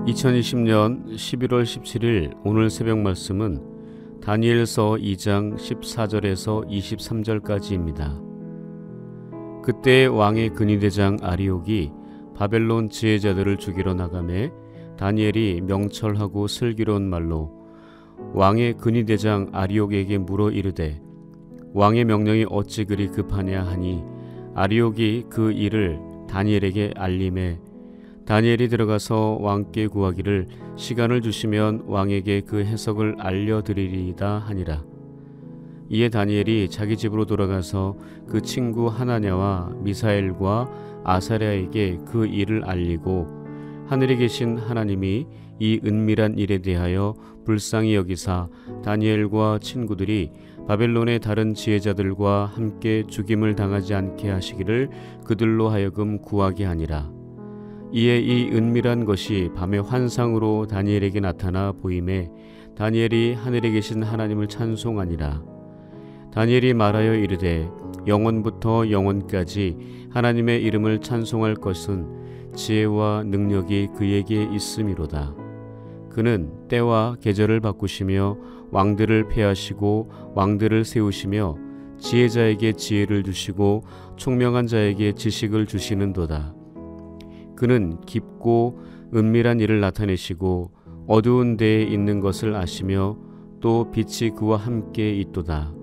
2020년 11월 17일 오늘 새벽 말씀은 다니엘서 2장 14절에서 23절까지입니다. 그때 왕의 근위대장 아리옥이 바벨론 지혜자들을 죽이러 나가매 다니엘이 명철하고 슬기로운 말로 왕의 근위대장 아리옥에게 물어 이르되 왕의 명령이 어찌 그리 급하냐 하니 아리옥이 그 일을 다니엘에게 알림해 다니엘이 들어가서 왕께 구하기를 시간을 주시면 왕에게 그 해석을 알려드리리이다 하니라. 이에 다니엘이 자기 집으로 돌아가서 그 친구 하나냐와 미사엘과 아사랴에게 그 일을 알리고 하늘에 계신 하나님이 이 은밀한 일에 대하여 불쌍히 여기사 다니엘과 친구들이 바벨론의 다른 지혜자들과 함께 죽임을 당하지 않게 하시기를 그들로 하여금 구하게 하니라. 이에 이 은밀한 것이 밤의 환상으로 다니엘에게 나타나 보임에 다니엘이 하늘에 계신 하나님을 찬송하니라. 다니엘이 말하여 이르되 영원부터 영원까지 하나님의 이름을 찬송할 것은 지혜와 능력이 그에게 있음이로다. 그는 때와 계절을 바꾸시며 왕들을 폐하시고 왕들을 세우시며 지혜자에게 지혜를 주시고 총명한 자에게 지식을 주시는도다. 그는 깊고 은밀한 일을 나타내시고 어두운 데에 있는 것을 아시며 또 빛이 그와 함께 있도다.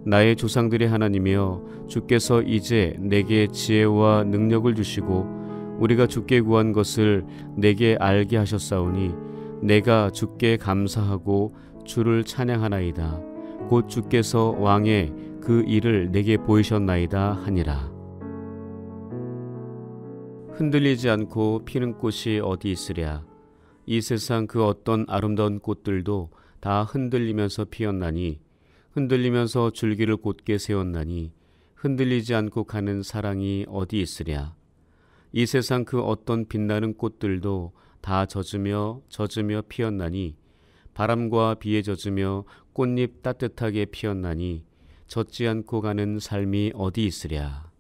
나의 조상들의 하나님이여 주께서 이제 내게 지혜와 능력을 주시고 우리가 주께 구한 것을 내게 알게 하셨사오니 내가 주께 감사하고 주를 찬양하나이다. 곧 주께서 왕의 그 일을 내게 보이셨나이다 하니라. 흔들리지 않고 피는 꽃이 어디 있으랴. 이 세상 그 어떤 아름다운 꽃들도 다 흔들리면서 피었나니 흔들리면서 줄기를 곧게 세웠나니 흔들리지 않고 가는 사랑이 어디 있으랴. 이 세상 그 어떤 빛나는 꽃들도 다 젖으며 피었나니 바람과 비에 젖으며 꽃잎 따뜻하게 피었나니 젖지 않고 가는 삶이 어디 있으랴.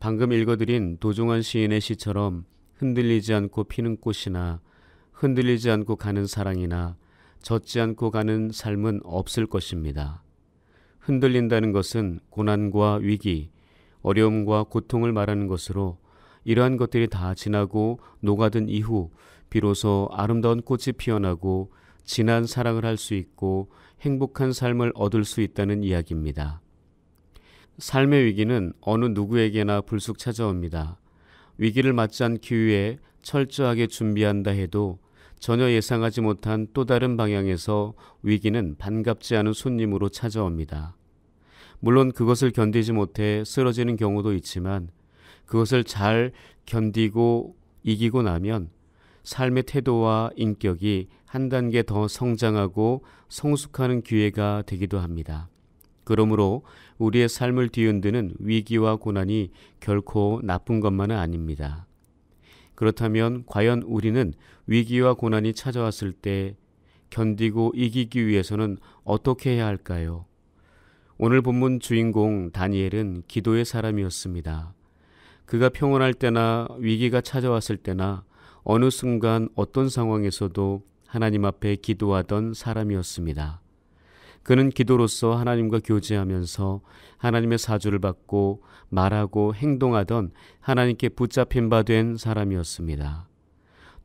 방금 읽어드린 도종환 시인의 시처럼 흔들리지 않고 피는 꽃이나 흔들리지 않고 가는 사랑이나 젖지 않고 가는 삶은 없을 것입니다. 흔들린다는 것은 고난과 위기, 어려움과 고통을 말하는 것으로 이러한 것들이 다 지나고 녹아든 이후 비로소 아름다운 꽃이 피어나고 진한 사랑을 할 수 있고 행복한 삶을 얻을 수 있다는 이야기입니다. 삶의 위기는 어느 누구에게나 불쑥 찾아옵니다. 위기를 맞지 않기 위해 철저하게 준비한다 해도 전혀 예상하지 못한 또 다른 방향에서 위기는 반갑지 않은 손님으로 찾아옵니다. 물론 그것을 견디지 못해 쓰러지는 경우도 있지만 그것을 잘 견디고 이기고 나면 삶의 태도와 인격이 한 단계 더 성장하고 성숙하는 기회가 되기도 합니다. 그러므로 우리의 삶을 뒤흔드는 위기와 고난이 결코 나쁜 것만은 아닙니다. 그렇다면 과연 우리는 위기와 고난이 찾아왔을 때 견디고 이기기 위해서는 어떻게 해야 할까요? 오늘 본문 주인공 다니엘은 기도의 사람이었습니다. 그가 평온할 때나 위기가 찾아왔을 때나 어느 순간 어떤 상황에서도 하나님 앞에 기도하던 사람이었습니다. 그는 기도로서 하나님과 교제하면서 하나님의 사주를 받고 말하고 행동하던 하나님께 붙잡힌 바 된 사람이었습니다.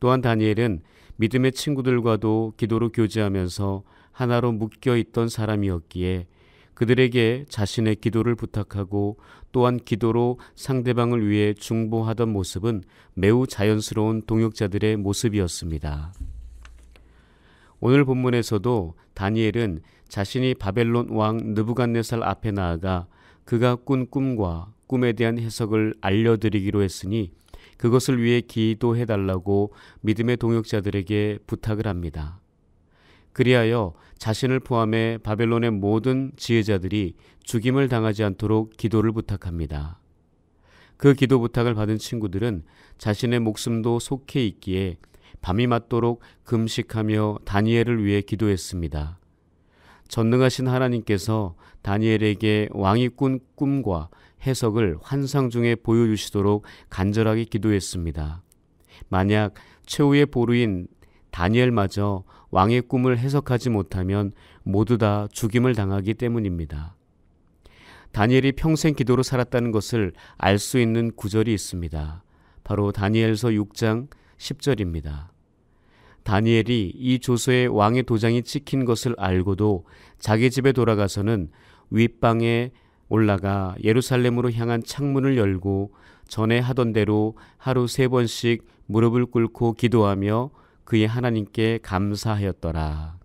또한 다니엘은 믿음의 친구들과도 기도로 교제하면서 하나로 묶여있던 사람이었기에 그들에게 자신의 기도를 부탁하고 또한 기도로 상대방을 위해 중보하던 모습은 매우 자연스러운 동역자들의 모습이었습니다. 오늘 본문에서도 다니엘은 자신이 바벨론 왕 느부갓네살 앞에 나아가 그가 꾼 꿈과 꿈에 대한 해석을 알려드리기로 했으니 그것을 위해 기도해달라고 믿음의 동역자들에게 부탁을 합니다. 그리하여 자신을 포함해 바벨론의 모든 지혜자들이 죽임을 당하지 않도록 기도를 부탁합니다. 그 기도 부탁을 받은 친구들은 자신의 목숨도 속해 있기에 밤이 맞도록 금식하며 다니엘을 위해 기도했습니다. 전능하신 하나님께서 다니엘에게 왕이 꾼 꿈과 해석을 환상 중에 보여주시도록 간절하게 기도했습니다. 만약 최후의 보루인 다니엘마저 왕의 꿈을 해석하지 못하면 모두 다 죽임을 당하기 때문입니다. 다니엘이 평생 기도로 살았다는 것을 알 수 있는 구절이 있습니다. 바로 다니엘서 6장 10절입니다. 다니엘이 이 조서에 왕의 도장이 찍힌 것을 알고도 자기 집에 돌아가서는 윗방에 올라가 예루살렘으로 향한 창문을 열고 전에 하던 대로 하루 3번씩 무릎을 꿇고 기도하며 그의 하나님께 감사하였더라.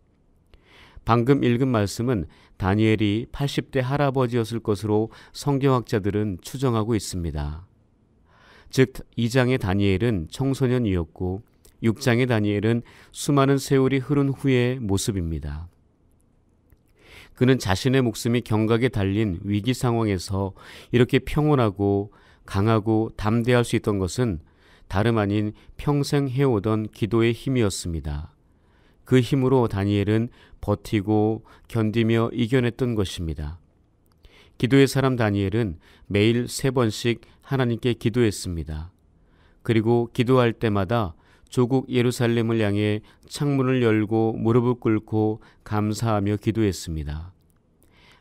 방금 읽은 말씀은 다니엘이 80대 할아버지였을 것으로 성경학자들은 추정하고 있습니다. 즉 2장의 다니엘은 청소년이었고 6장의 다니엘은 수많은 세월이 흐른 후의 모습입니다. 그는 자신의 목숨이 경각에 달린 위기 상황에서 이렇게 평온하고 강하고 담대할 수 있던 것은 다름 아닌 평생 해오던 기도의 힘이었습니다. 그 힘으로 다니엘은 버티고 견디며 이겨냈던 것입니다. 기도의 사람 다니엘은 매일 3번씩 하나님께 기도했습니다. 그리고 기도할 때마다 조국 예루살렘을 향해 창문을 열고 무릎을 꿇고 감사하며 기도했습니다.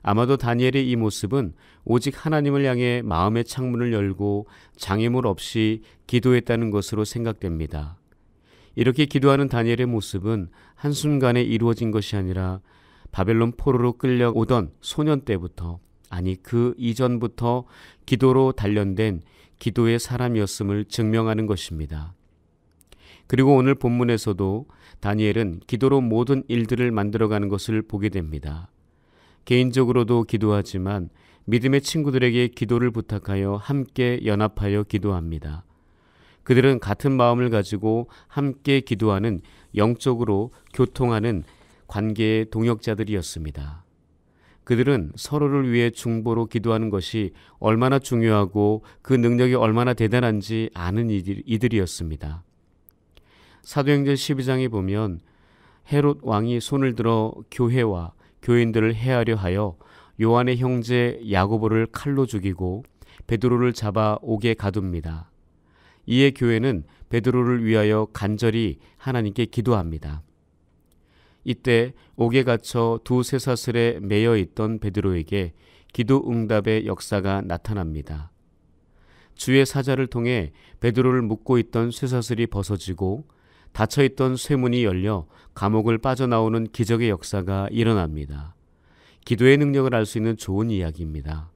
아마도 다니엘의 이 모습은 오직 하나님을 향해 마음의 창문을 열고 장애물 없이 기도했다는 것으로 생각됩니다. 이렇게 기도하는 다니엘의 모습은 한순간에 이루어진 것이 아니라 바벨론 포로로 끌려오던 소년 때부터, 아니 그 이전부터 기도로 단련된 기도의 사람이었음을 증명하는 것입니다. 그리고 오늘 본문에서도 다니엘은 기도로 모든 일들을 만들어가는 것을 보게 됩니다. 개인적으로도 기도하지만 믿음의 친구들에게 기도를 부탁하여 함께 연합하여 기도합니다. 그들은 같은 마음을 가지고 함께 기도하는 영적으로 교통하는 관계의 동역자들이었습니다. 그들은 서로를 위해 중보로 기도하는 것이 얼마나 중요하고 그 능력이 얼마나 대단한지 아는 이들이었습니다. 사도행전 12장에 보면 헤롯 왕이 손을 들어 교회와 교인들을 해하려 하여 요한의 형제 야고보를 칼로 죽이고 베드로를 잡아 옥에 가둡니다. 이에 교회는 베드로를 위하여 간절히 하나님께 기도합니다. 이때 옥에 갇혀 두 쇠사슬에 매여 있던 베드로에게 기도 응답의 역사가 나타납니다. 주의 사자를 통해 베드로를 묶고 있던 쇠사슬이 벗어지고 닫혀있던 쇠문이 열려 감옥을 빠져나오는 기적의 역사가 일어납니다. 기도의 능력을 알 수 있는 좋은 이야기입니다.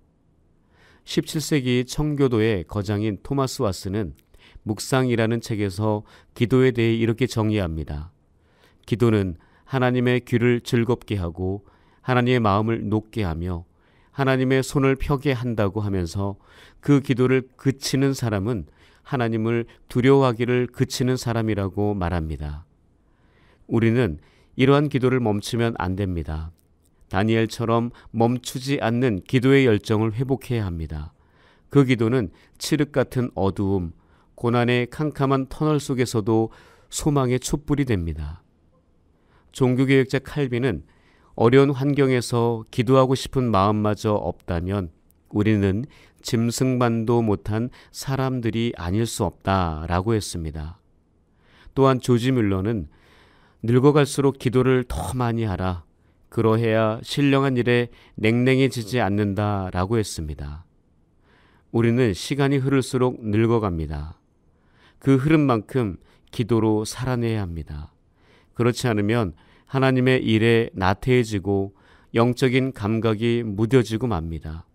17세기 청교도의 거장인 토마스 왓스는 묵상이라는 책에서 기도에 대해 이렇게 정의합니다. 기도는 하나님의 귀를 즐겁게 하고 하나님의 마음을 높게 하며 하나님의 손을 펴게 한다고 하면서 그 기도를 그치는 사람은 하나님을 두려워하기를 그치는 사람이라고 말합니다. 우리는 이러한 기도를 멈추면 안 됩니다. 다니엘처럼 멈추지 않는 기도의 열정을 회복해야 합니다. 그 기도는 칠흑 같은 어두움, 고난의 캄캄한 터널 속에서도 소망의 촛불이 됩니다. 종교개혁자 칼빈은 어려운 환경에서 기도하고 싶은 마음마저 없다면 우리는 짐승만도 못한 사람들이 아닐 수 없다라고 했습니다. 또한 조지 뮬러는 늙어갈수록 기도를 더 많이 하라. 그러해야 신령한 일에 냉랭해지지 않는다라고 했습니다. 우리는 시간이 흐를수록 늙어갑니다. 그 흐름만큼 기도로 살아내야 합니다. 그렇지 않으면 하나님의 일에 나태해지고 영적인 감각이 무뎌지고 맙니다.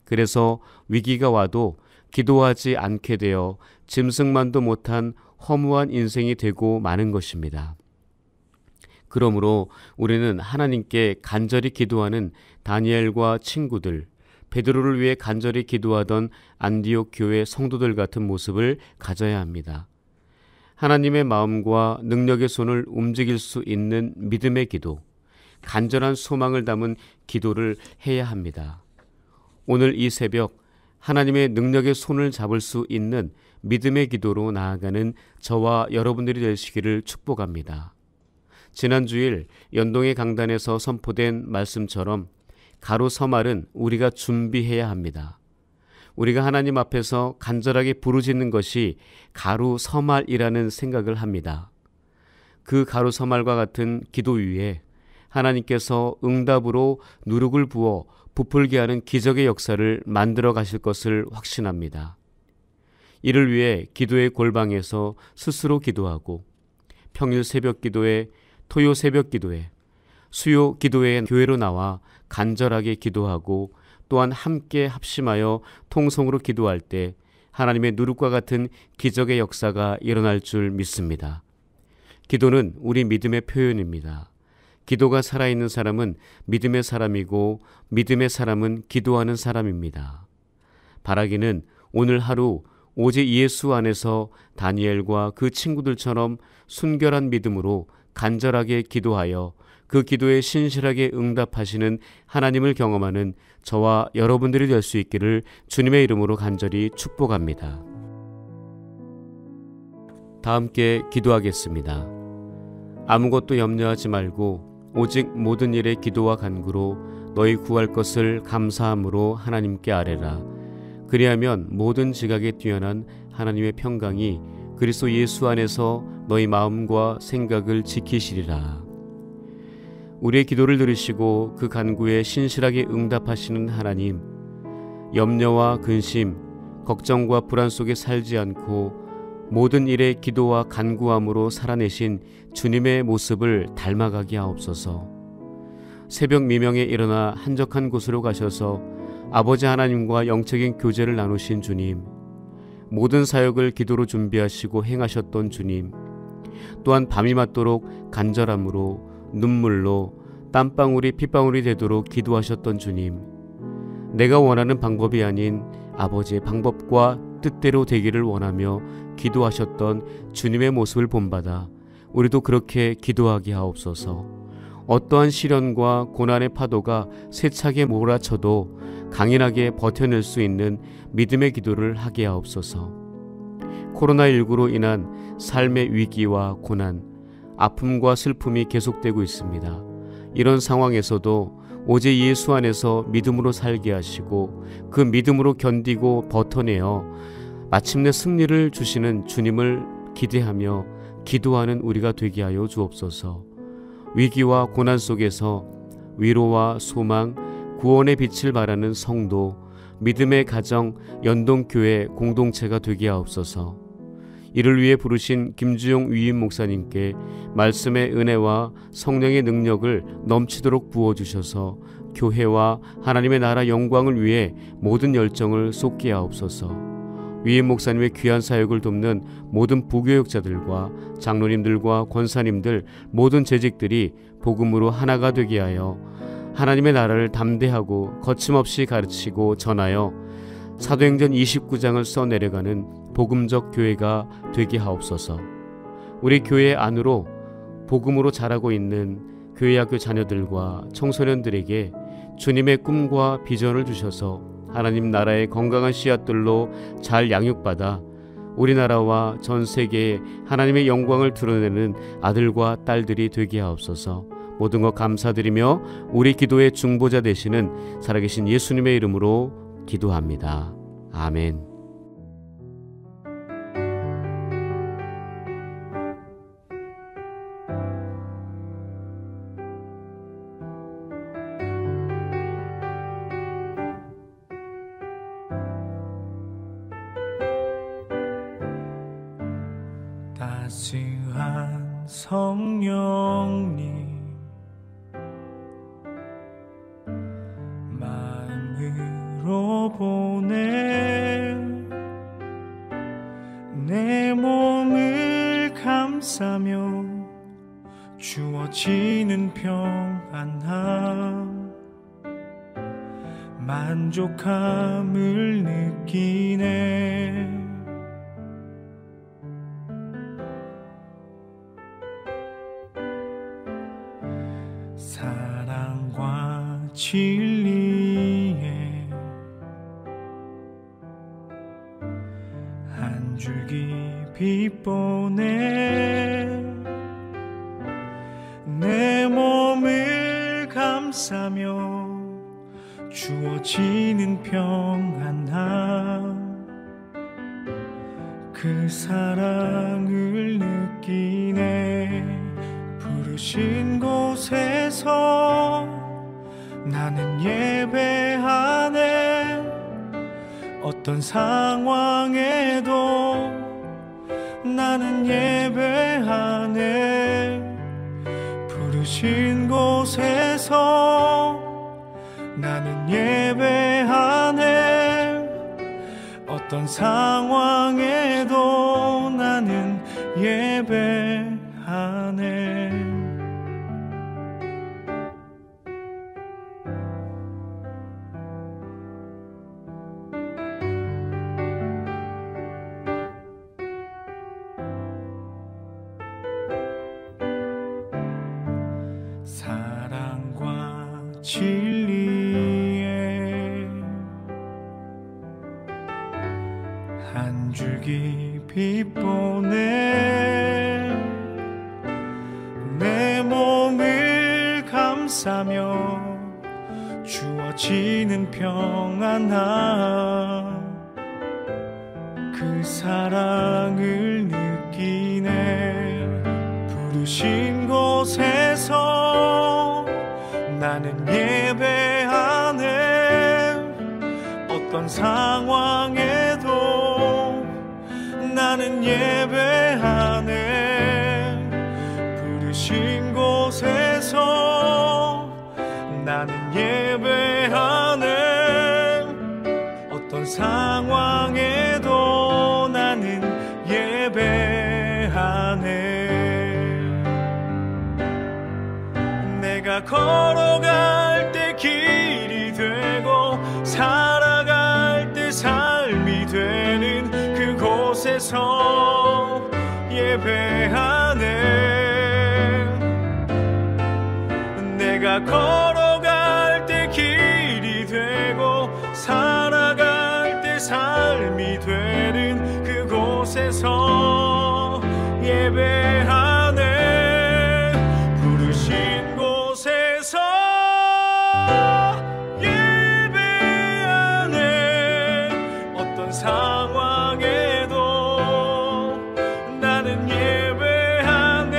그래서 위기가 와도 기도하지 않게 되어 짐승만도 못한 허무한 인생이 되고 마는 것입니다. 그러므로 우리는 하나님께 간절히 기도하는 다니엘과 친구들, 베드로를 위해 간절히 기도하던 안디옥 교회 성도들 같은 모습을 가져야 합니다. 하나님의 마음과 능력의 손을 움직일 수 있는 믿음의 기도, 간절한 소망을 담은 기도를 해야 합니다. 오늘 이 새벽 하나님의 능력의 손을 잡을 수 있는 믿음의 기도로 나아가는 저와 여러분들이 되시기를 축복합니다. 지난 주일 연동의 강단에서 선포된 말씀처럼 가로 서말은 우리가 준비해야 합니다. 우리가 하나님 앞에서 간절하게 부르짖는 것이 가루 서말이라는 생각을 합니다. 그 가루 서말과 같은 기도 위에 하나님께서 응답으로 누룩을 부어 부풀게 하는 기적의 역사를 만들어 가실 것을 확신합니다. 이를 위해 기도의 골방에서 스스로 기도하고 평일 새벽 기도회, 토요 새벽 기도회, 수요 기도회 교회로 나와 간절하게 기도하고 또한 함께 합심하여 통성으로 기도할 때 하나님의 누룩과 같은 기적의 역사가 일어날 줄 믿습니다. 기도는 우리 믿음의 표현입니다. 기도가 살아있는 사람은 믿음의 사람이고 믿음의 사람은 기도하는 사람입니다. 바라기는 오늘 하루 오직 예수 안에서 다니엘과 그 친구들처럼 순결한 믿음으로 간절하게 기도하여 그 기도에 신실하게 응답하시는 하나님을 경험하는 저와 여러분들이 될 수 있기를 주님의 이름으로 간절히 축복합니다. 다 함께 기도하겠습니다. 아무것도 염려하지 말고 오직 모든 일에 기도와 간구로 너희 구할 것을 감사함으로 하나님께 아뢰라. 그리하면 모든 지각에 뛰어난 하나님의 평강이 그리스도 예수 안에서 너희 마음과 생각을 지키시리라. 우리의 기도를 들으시고 그 간구에 신실하게 응답하시는 하나님, 염려와 근심, 걱정과 불안 속에 살지 않고 모든 일에 기도와 간구함으로 살아내신 주님의 모습을 닮아가게 하옵소서. 새벽 미명에 일어나 한적한 곳으로 가셔서 아버지 하나님과 영적인 교제를 나누신 주님, 모든 사역을 기도로 준비하시고 행하셨던 주님, 또한 밤이 맞도록 간절함으로 눈물로 땀방울이 핏방울이 되도록 기도하셨던 주님, 내가 원하는 방법이 아닌 아버지의 방법과 뜻대로 되기를 원하며 기도하셨던 주님의 모습을 본받아 우리도 그렇게 기도하게 하옵소서. 어떠한 시련과 고난의 파도가 세차게 몰아쳐도 강인하게 버텨낼 수 있는 믿음의 기도를 하게 하옵소서. 코로나19로 인한 삶의 위기와 고난, 아픔과 슬픔이 계속되고 있습니다. 이런 상황에서도 오직 예수 안에서 믿음으로 살게 하시고 그 믿음으로 견디고 버텨내어 마침내 승리를 주시는 주님을 기대하며 기도하는 우리가 되게 하여 주옵소서. 위기와 고난 속에서 위로와 소망, 구원의 빛을 발하는 성도, 믿음의 가정, 연동교회 공동체가 되게 하옵소서. 이를 위해 부르신 김주용 위임 목사님께 말씀의 은혜와 성령의 능력을 넘치도록 부어주셔서 교회와 하나님의 나라 영광을 위해 모든 열정을 쏟게 하옵소서. 위임 목사님의 귀한 사역을 돕는 모든 부교역자들과 장로님들과 권사님들, 모든 재직들이 복음으로 하나가 되게 하여 하나님의 나라를 담대하고 거침없이 가르치고 전하여 사도행전 29장을 써내려가는 복음적 교회가 되게 하옵소서. 우리 교회 안으로 복음으로 자라고 있는 교회학교 자녀들과 청소년들에게 주님의 꿈과 비전을 주셔서 하나님 나라의 건강한 씨앗들로 잘 양육받아 우리나라와 전 세계에 하나님의 영광을 드러내는 아들과 딸들이 되게 하옵소서. 모든 것 감사드리며 우리 기도의 중보자 되시는 살아계신 예수님의 이름으로 기도합니다. 아멘. 따스한 성령님 마음으로 보내 내 몸을 감싸며 주어지는 평안함 만족함을 느끼네. 사랑과 진리에 한 줄기 빛보내 내 몸을 감싸며 주어지는 평안함 그 사랑을 느끼네. 부르신 곳에서 나는 예배하네. 어떤 상황에도 나는 예배하네. 부르신 곳에서 나는 예배하네. 어떤 상황에도 나는 예배하네. 사랑과 진리에 한 줄기 빛 보내. 내 몸을 감싸며 주어지는 평안함. 그 사랑을 느끼네. 부르신 곳에서 나는 예배하네. 어떤 상황에도 나는 예배하네. 부르신 곳에서 나는 예배하네. 어떤 상황에도 나는 예배하네. 내가 걸어갈 때 길이 되고 살아갈 때 삶이 되는 그곳에서 예배하네. 내가 걸어갈 때 길이 되고 살아갈 때 삶이 되는 그곳에서 예배하네. 부르신 곳에서 예배하네. 어떤 상황에도 나는 예배하네.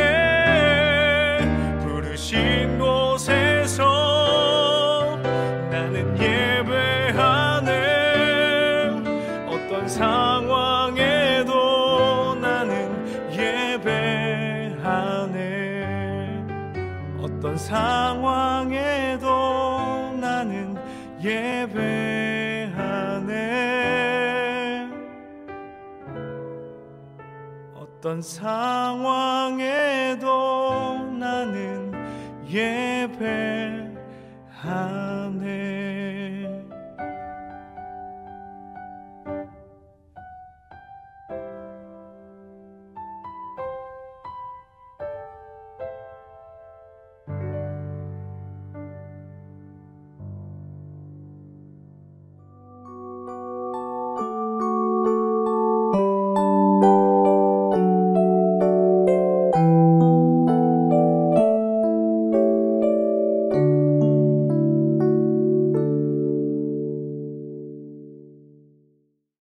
부르신 곳에서 나는 예배하네. 어떤 상황에도 나는 예배하네. 어떤 상황에도 나는 예배하네. 어떤 상황에도 나는 예배하네.